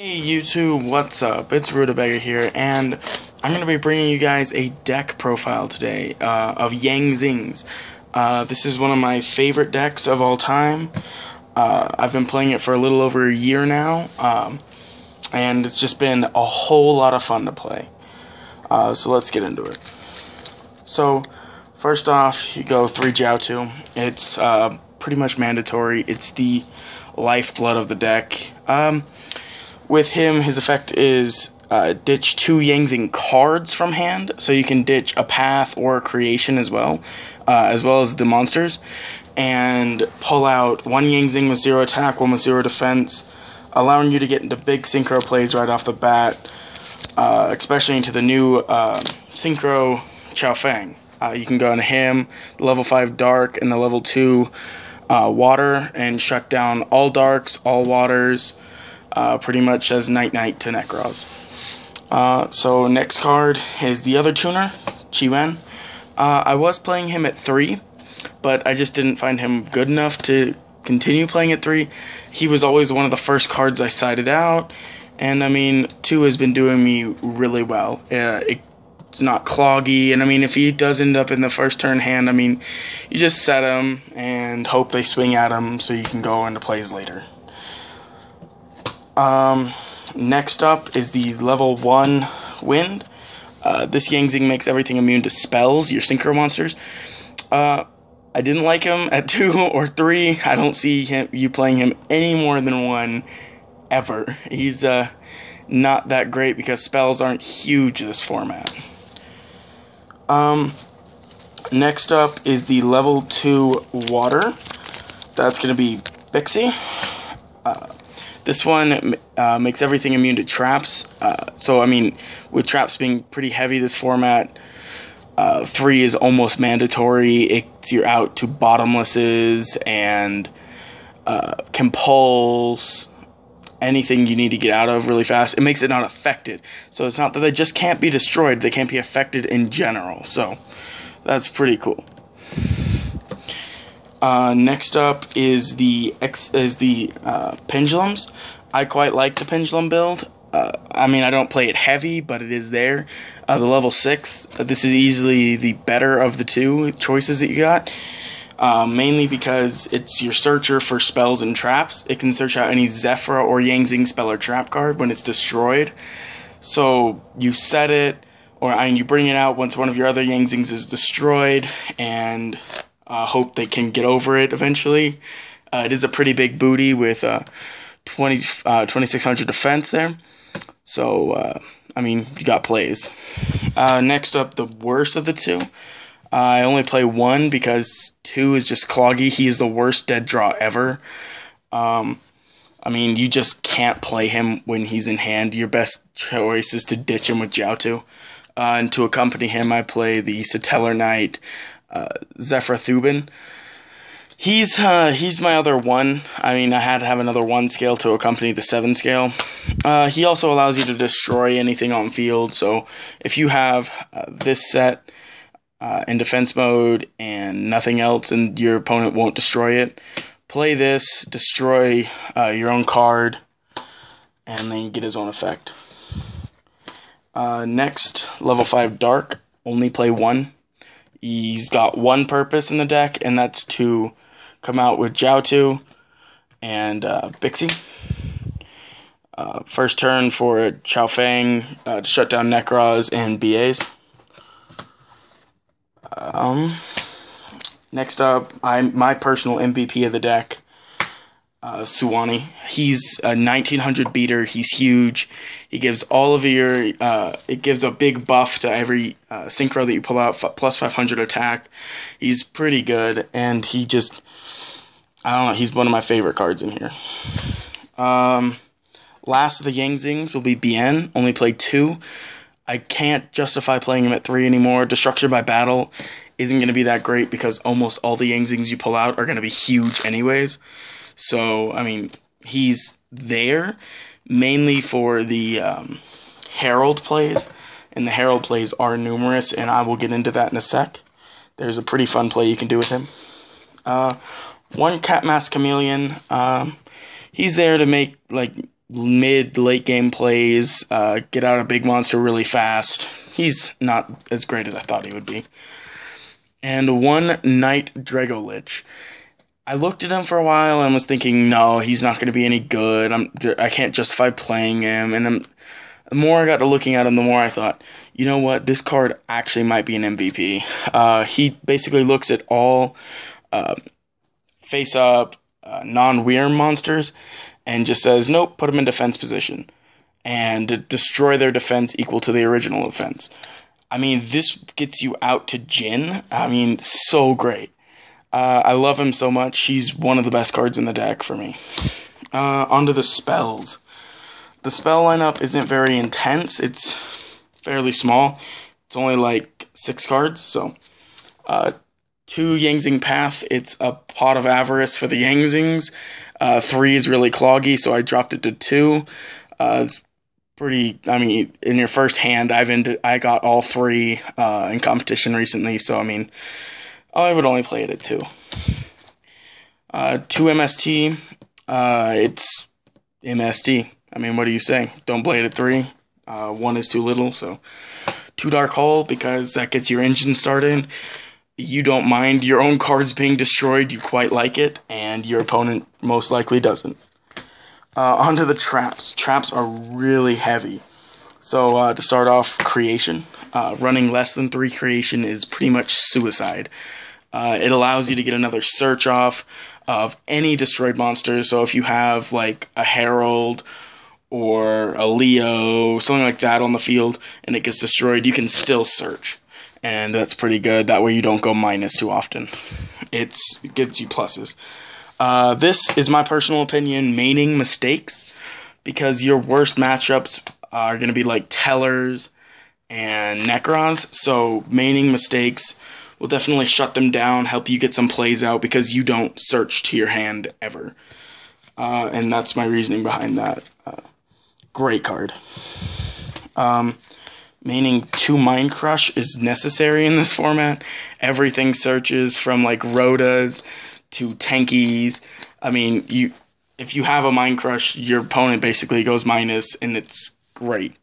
Hey YouTube, what's up? It's Rutabaga here, and I'm going to be bringing you guys a deck profile today of Zing's. This is one of my favorite decks of all time. I've been playing it for a little over a year now, and it's just been a whole lot of fun to play. So let's get into it. So, first off, you go 3 Jiaotu. It's pretty much mandatory. It's the lifeblood of the deck. With him, his effect is ditch 2 Zing cards from hand, so you can ditch a path or a creation as well as the monsters, and pull out 1 Zing with 0 attack, 1 with 0 defense, allowing you to get into big synchro plays right off the bat, especially into the new synchro Chao Feng. You can go into him, the level 5 dark, and the level 2 water, and shut down all darks, all waters. Pretty much as Night to Necros. So next card is the other tuner, Chi-Wen. I was playing him at 3, but I just didn't find him good enough to continue playing at 3. He was always one of the first cards I sided out, and I mean, 2 has been doing me really well. It's not cloggy, and I mean, if he does end up in the first turn hand, I mean, you just set him and hope they swing at him so you can go into plays later. Next up is the level 1 Wind. This Zing makes everything immune to spells, your synchro monsters. I didn't like him at 2 or 3. I don't see you playing him any more than 1 ever. He's not that great because spells aren't huge this format. Next up is the level 2 Water. That's going to be Bixie. This one makes everything immune to traps. So, I mean, with traps being pretty heavy this format, 3 is almost mandatory. You're out to bottomlesses and compulse, anything you need to get out of really fast. It makes it not affected. So it's not that they just can't be destroyed, they can't be affected in general. So that's pretty cool. Next up is the pendulums. I quite like the pendulum build. I mean, I don't play it heavy, but it is there. The level 6, this is easily the better of the 2 choices that you got. Mainly because it's your searcher for spells and traps. It can search out any Zephyr or Zing spell or trap card when it's destroyed. So you set it, and you bring it out once one of your other Zings is destroyed, and hope they can get over it eventually. It is a pretty big booty with 2600 defense there. So, I mean, you got plays. Next up, the worst of the 2. I only play 1 because 2 is just cloggy. He is the worst dead draw ever. I mean, you just can't play him when he's in hand. Your best choice is to ditch him with Jiaotu. And to accompany him, I play the Satellar Knight, Zephyr Thubin. He's my other 1. I mean, I had to have another 1 scale to accompany the 7 scale. He also allows you to destroy anything on field. So if you have this set in defense mode and nothing else, and your opponent won't destroy it, play this, destroy your own card, and then get his own effect. Next, level 5 Dark. Only play 1. He's got 1 purpose in the deck, and that's to come out with Jiaotu and Bixie. First turn for Chao Feng to shut down Necros and BAs. Next up, my personal MVP of the deck, Suwani. He's a 1900 beater. He's huge. He gives all of your, it gives a big buff to every synchro that you pull out, plus 500 attack. He's pretty good, and he just, I don't know, he's one of my favorite cards in here. Last of the Zings will be Bien. Only played 2. I can't justify playing him at 3 anymore. Destruction by Battle isn't going to be that great because almost all the Zings you pull out are going to be huge anyways. So, I mean, he's there mainly for the Herald plays, and the Herald plays are numerous, and I will get into that in a sec. There's a pretty fun play you can do with him. 1 Cat Mask Chameleon. He's there to make, like, late game plays, get out a big monster really fast. He's not as great as I thought he would be. And one Knight Dragolich. I looked at him for a while and was thinking, no, he's not going to be any good. I can't justify playing him. And the more I got to looking at him, the more I thought, you know what, this card actually might be an MVP. He basically looks at all face-up, non-Wyrm monsters and just says, nope, put them in defense position. And destroy their defense equal to the original defense. I mean, this gets you out to Jin. I mean, so great. I love him so much. He's one of the best cards in the deck for me. Onto the spells. The spell lineup isn't very intense. It's fairly small. It's only like 6 cards. So, 2 Yangzing Path. It's a Pot of Avarice for the Yangzings. 3 is really cloggy, so I dropped it to 2. It's pretty, I mean, in your first hand, I got all 3 in competition recently, so I mean, I would only play it at 2. 2 MST, it's MST. I mean, what do you say? Don't play it at 3. 1 is too little, so 2 Dark Hole, because that gets your engine started. You don't mind your own cards being destroyed, you quite like it, and your opponent most likely doesn't. Onto the traps. Traps are really heavy. So, to start off, creation. Running less than 3 creation is pretty much suicide. It allows you to get another search off of any destroyed monster. So if you have, like, a Herald or a Leo, something like that on the field, and it gets destroyed, you can still search. And that's pretty good. That way you don't go minus too often. It gets you pluses. This is my personal opinion, maining mistakes, because your worst matchups are going to be like Tellers and Necrons, so maining mistakes will definitely shut them down, help you get some plays out, because you don't search to your hand ever. And that's my reasoning behind that. Great card. Maining 2 Mind Crush is necessary in this format. Everything searches from like Rhodas to Tankies. I mean, if you have a Mind Crush, your opponent basically goes minus, and it's great.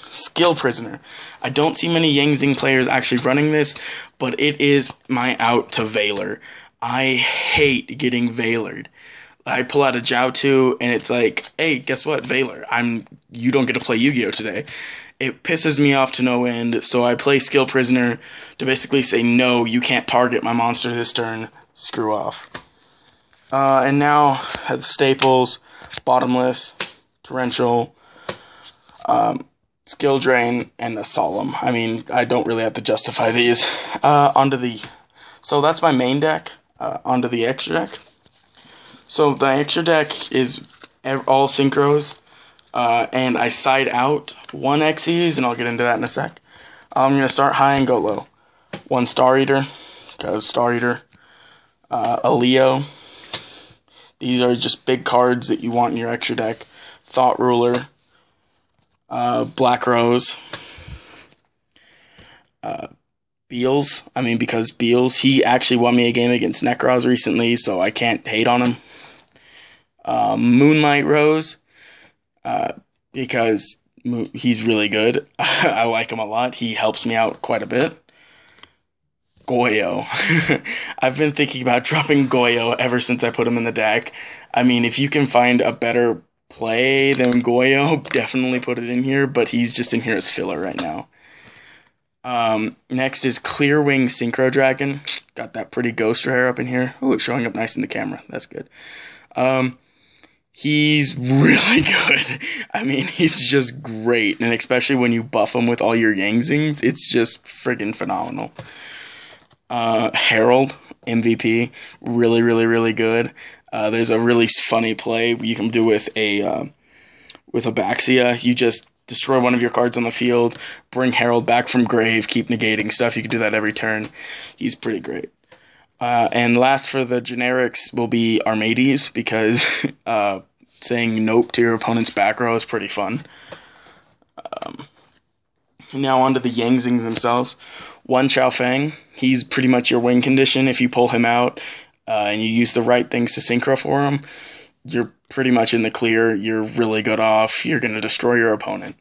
Skill Prisoner. I don't see many Yangzing players actually running this, but it is my out to Veiler. I hate getting Veilered. I pull out a Jiaotu, and it's like, hey, guess what, Veiler? You don't get to play Yu-Gi-Oh! Today. It pisses me off to no end, so I play Skill Prisoner to basically say, no, you can't target my monster this turn. Screw off. And now, the staples, Bottomless, Torrential, Skill Drain, and a Solemn. I mean, I don't really have to justify these. So that's my main deck. Onto the extra deck. So the extra deck is all synchros, and I side out 1 Xyz, and I'll get into that in a sec. I'm going to start high and go low. 1 Star Eater, because Star Eater. A Leo. These are just big cards that you want in your extra deck. Thought Ruler. Black Rose. Beals. I mean, because Beals, he actually won me a game against Necros recently, so I can't hate on him. Moonlight Rose, because he's really good. I like him a lot. He helps me out quite a bit. Goyo. I've been thinking about dropping Goyo ever since I put him in the deck. I mean, if you can find a better play than Goyo, definitely put it in here, but he's just in here as filler right now. Next is Clearwing Synchro Dragon. Got that pretty ghost hair up in here. Oh, it's showing up nice in the camera. That's good. He's really good. I mean, he's just great. And especially when you buff him with all your Yangzings, it's just friggin' phenomenal. Herald, MVP. Really, really, really good. There's a really funny play you can do with a Baxia. You just destroy one of your cards on the field, bring Herald back from grave, keep negating stuff. You can do that every turn. He's pretty great. And last for the generics will be Armades, because saying nope to your opponent's back row is pretty fun. Now on to the Yangzings themselves. 1 Chao Feng, he's pretty much your win condition. If you pull him out and you use the right things to synchro for him, you're pretty much in the clear. You're really good off. You're going to destroy your opponent.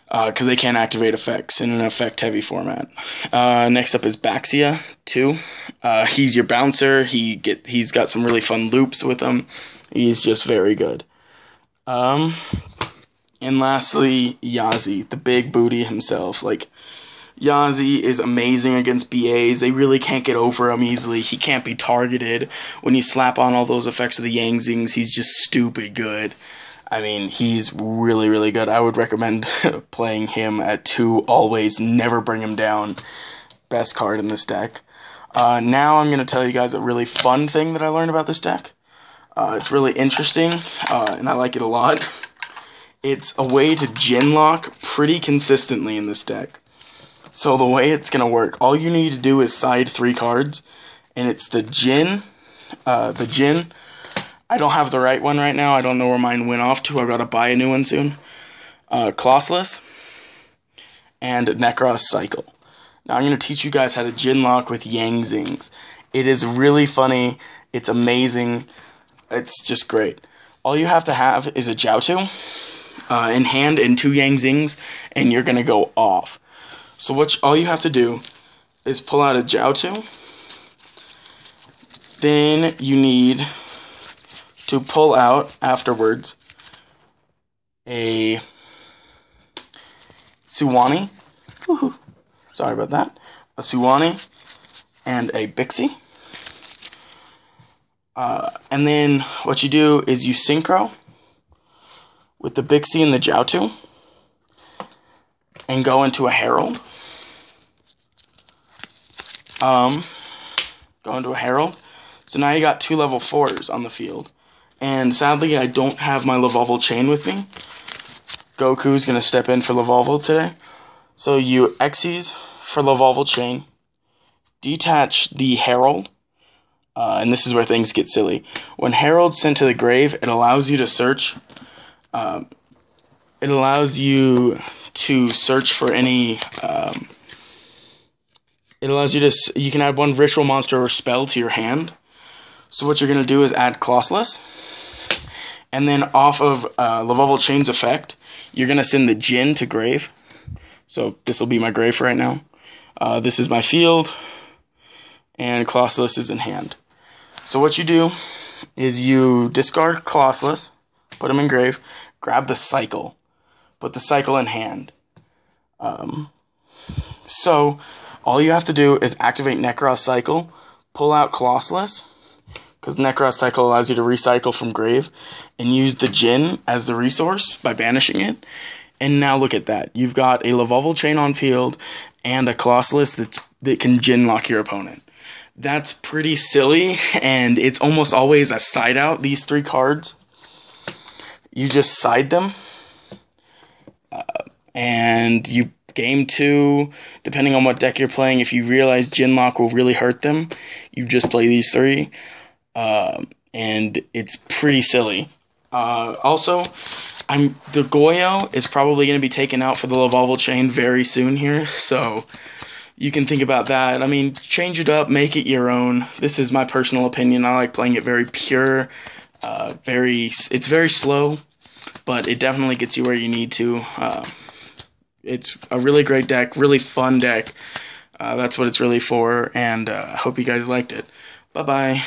Because they can't activate effects in an effect-heavy format. Next up is Baxia 2. He's your bouncer. He's got some really fun loops with him. He's just very good. And lastly, Yazi, the big booty himself. Like, Yazi is amazing against BAs. They really can't get over him easily. He can't be targeted. When you slap on all those effects of the Yang Zings, he's just stupid good. I mean, he's really, really good. I would recommend playing him at 2 always. Never bring him down. Best card in this deck. Now I'm going to tell you guys a really fun thing that I learned about this deck. It's really interesting, and I like it a lot. It's a way to Jin lock pretty consistently in this deck. So the way it's going to work, all you need to do is side 3 cards, and it's the Jin. I don't have the right one right now. I don't know where mine went off to. I've got to buy a new one soon. Colossus and Necros Cycle. Now I'm going to teach you guys how to Jin lock with Yang Zings. It is really funny. It's amazing. It's just great. All you have to have is a Jiaotu in hand and 2 Yang Zings, and you're going to go off. So all you have to do is pull out a Jiaotu. Then you need to pull out afterwards a Suwani. Woohoo. Sorry about that. A Suwani and a Bixie. And then what you do is you synchro with the Bixie and the Jiaotu and go into a Herald. Go into a Herald. So now you got 2 level 4s on the field. And sadly, I don't have my Lavolval chain with me. Goku's going to step in for Lavolval today. So you Xyz for Lavolval chain. Detach the Herald. And this is where things get silly. When Herald's sent to the grave, it allows you to search. It allows you to search for any... it allows you to... You can add 1 ritual monster or spell to your hand. So what you're going to do is add Colossus. And then off of Lavolval Chain's effect, you're going to send the Jin to grave. So this will be my grave for right now. This is my field. And Colossus is in hand. So what you do is you discard Colossus, put him in grave, grab the Cycle. Put the Cycle in hand. So all you have to do is activate Necros Cycle, pull out Colossus, because Necros Cycle allows you to recycle from grave, and use the Jin as the resource by banishing it. And now look at that. You've got a Lavolval Chain on field, and a Colossus that can Jin lock your opponent. That's pretty silly, and it's almost always a side out, these 3 cards. You just side them, and you game 2, depending on what deck you're playing, if you realize Jin lock will really hurt them, you just play these 3. And it's pretty silly. Also, the Goyo is probably going to be taken out for the Lavolval Chain very soon here, so you can think about that. I mean, change it up, make it your own. This is my personal opinion. I like playing it very pure. It's very slow, but it definitely gets you where you need to. It's a really great deck, really fun deck. That's what it's really for, and I hope you guys liked it. Bye-bye.